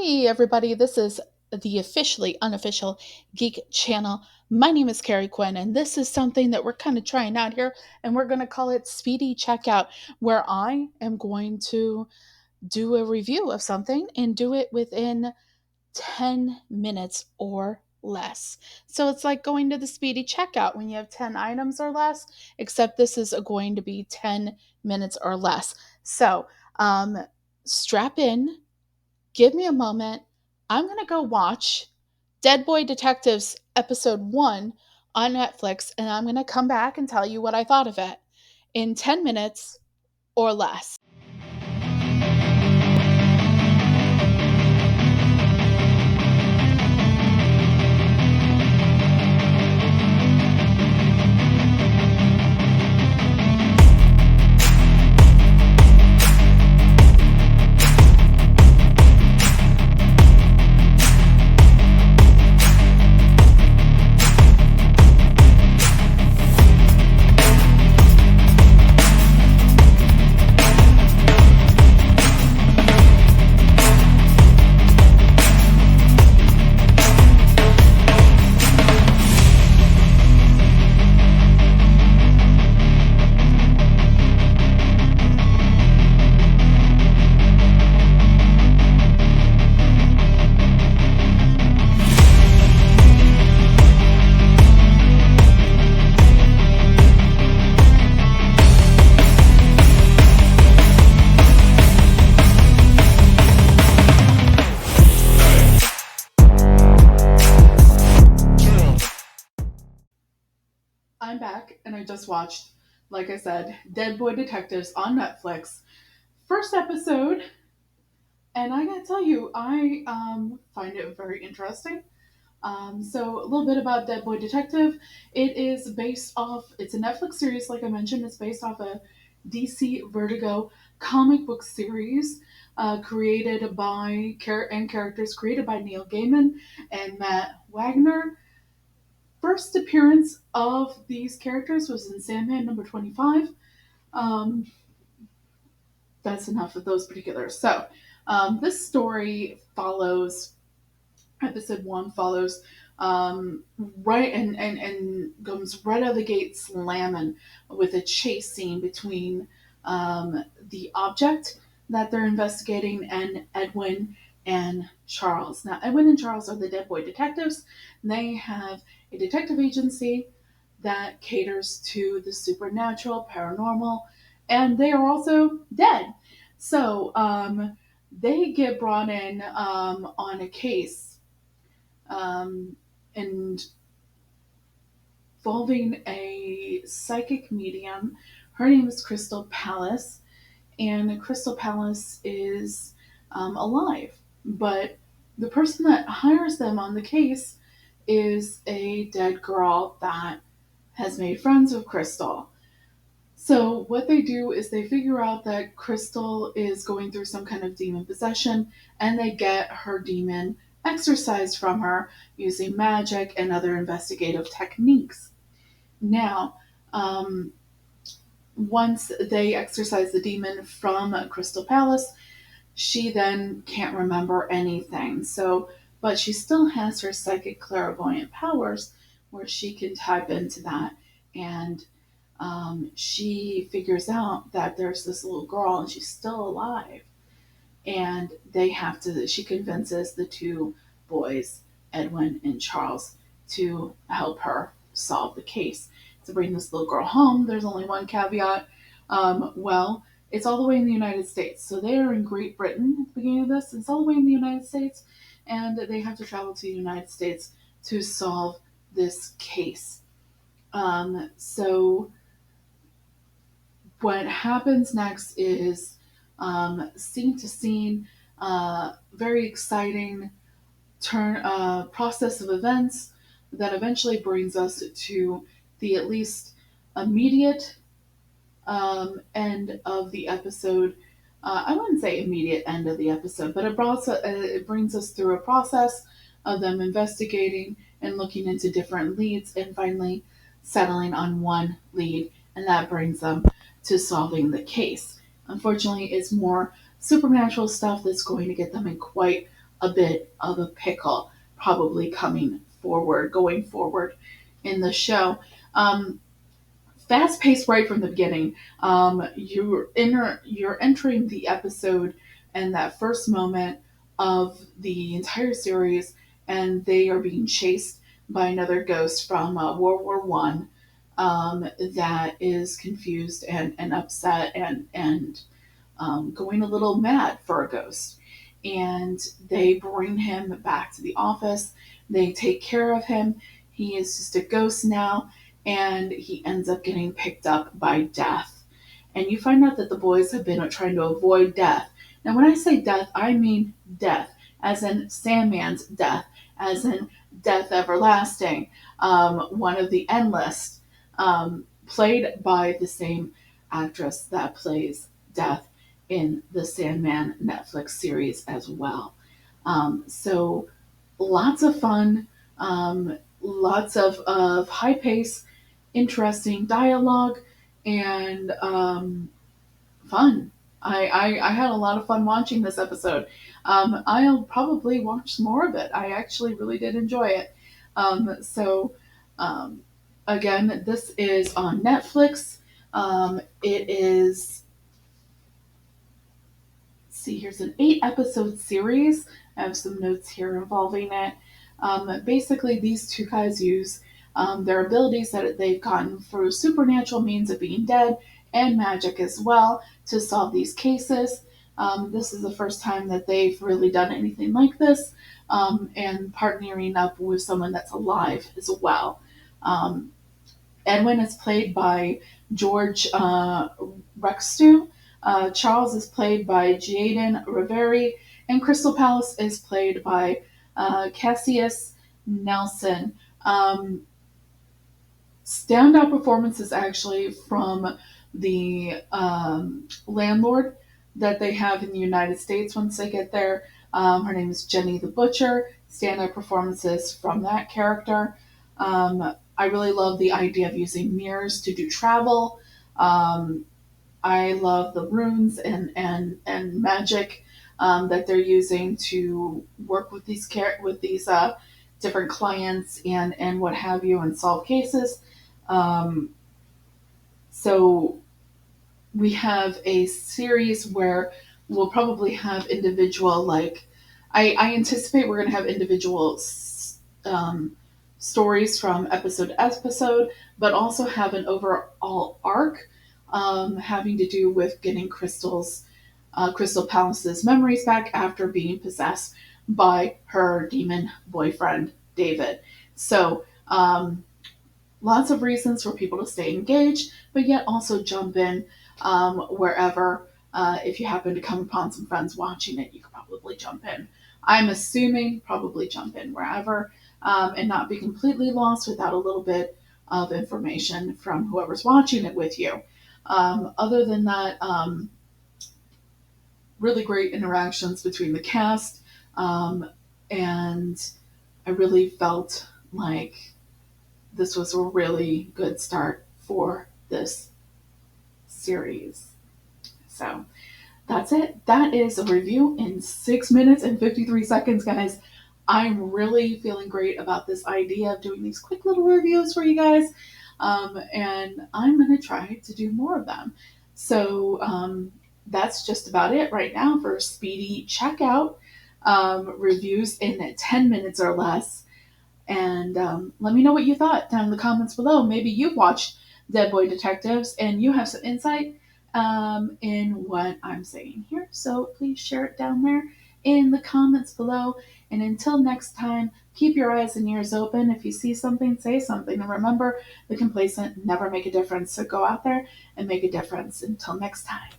Hey everybody, this is the officially unofficial Geek channel. My name is Carrie Quinn, and this is something that we're kind of trying out here, and we're going to call it Speedy Checkout, where I am going to do a review of something and do it within 10 minutes or less. So it's like going to the Speedy Checkout when you have 10 items or less, except this is going to be 10 minutes or less. So strap in. Give me a moment. I'm going to go watch Dead Boy Detectives S1E1 on Netflix, and I'm going to come back and tell you what I thought of it in 10 minutes or less. I'm back, and I just watched, like I said, Dead Boy Detectives on Netflix. First episode, and I gotta tell you, I find it very interesting. So a little bit about Dead Boy Detective. It's a Netflix series, like I mentioned. It's based off a DC Vertigo comic book series created by characters created by Neil Gaiman and Matt Wagner. First appearance of these characters was in Sandman number 25. Um, that's enough of those particulars. So this story follows episode one follows right and comes right out of the gate slamming with a chase scene between the object that they're investigating and Edwin and Charles. Now, Edwin and Charles are the Dead Boy Detectives. They have a detective agency that caters to the supernatural, paranormal, and they are also dead. So they get brought in on a case um, and involving a psychic medium. Her name is Crystal Palace, and Crystal Palace is alive, but the person that hires them on the case is a dead girl that has made friends with Crystal. So what they do is they figure out that Crystal is going through some kind of demon possession, and they get her demon exorcised from her using magic and other investigative techniques. Now, um, once they exorcise the demon from Crystal Palace, she then can't remember anything. So, but she still has her psychic clairvoyant powers where she can tap into that, and she figures out that there's this little girl and she's still alive, and she convinces the two boys, Edwin and Charles, to help her solve the case. To bring this little girl home, there's only one caveat. Well, it's all the way in the United States. So they are in Great Britain at the beginning of this. It's all the way in the United States, and they have to travel to the United States to solve this case. So what happens next is scene to scene, very exciting process of events that eventually brings us to the at least immediate end of the episode. I wouldn't say immediate end of the episode, but it brings us through a process of them investigating and looking into different leads and finally settling on one lead, and that brings them to solving the case. Unfortunately, it's more supernatural stuff that's going to get them in quite a bit of a pickle probably going forward in the show. Um, Fast paced right from the beginning. You're entering the episode and that first moment of the entire series, and they are being chased by another ghost from World War I, that is confused and upset and going a little mad for a ghost. And they bring him back to the office. They take care of him. He is just a ghost now, and he ends up getting picked up by death. And you find out that the boys have been trying to avoid death. Now, when I say death, I mean death, as in Sandman's death, as in death everlasting, one of the endless, played by the same actress that plays Death in the Sandman Netflix series as well. So lots of fun, lots of high pace, interesting dialogue, and fun. I had a lot of fun watching this episode. I'll probably watch more of it. I actually really did enjoy it. So, um, again, this is on Netflix. It is, see, here's an 8 episode series. I have some notes here involving it. Basically, these two guys use their abilities that they've gotten through supernatural means of being dead and magic as well to solve these cases. This is the first time that they've really done anything like this, and partnering up with someone that's alive as well. Um, Edwin is played by George Rextu. Charles is played by Jaden Riveri, and Crystal Palace is played by Cassius Nelson. Standout performances actually from the landlord that they have in the United States once they get there. Her name is Jenny the Butcher. Standout performances from that character. I really love the idea of using mirrors to do travel. Um, I love the runes and magic that they're using to work with these different clients and what have you and solve cases. Um, so we have a series where we'll probably have individual, like, I anticipate we're going to have individual stories from episode to episode, but also have an overall arc, having to do with getting Crystal Palace's memories back after being possessed by her demon boyfriend David. So lots of reasons for people to stay engaged, but yet also jump in wherever. If you happen to come upon some friends watching it, you could probably jump in. I'm assuming probably jump in wherever, and not be completely lost without a little bit of information from whoever's watching it with you. Other than that, really great interactions between the cast, and I really felt like this was a really good start for this series. So that's it. That is a review in 6 minutes and 53 seconds, guys. I'm really feeling great about this idea of doing these quick little reviews for you guys. And I'm going to try to do more of them. So that's just about it right now for Speedy Checkout Reviews in 10 minutes or less. And let me know what you thought down in the comments below. Maybe you've watched Dead Boy Detectives and you have some insight in what I'm saying here. So please share it down there in the comments below. And until next time, keep your eyes and ears open. If you see something, say something. And remember, the complacent never make a difference. So go out there and make a difference. Until next time.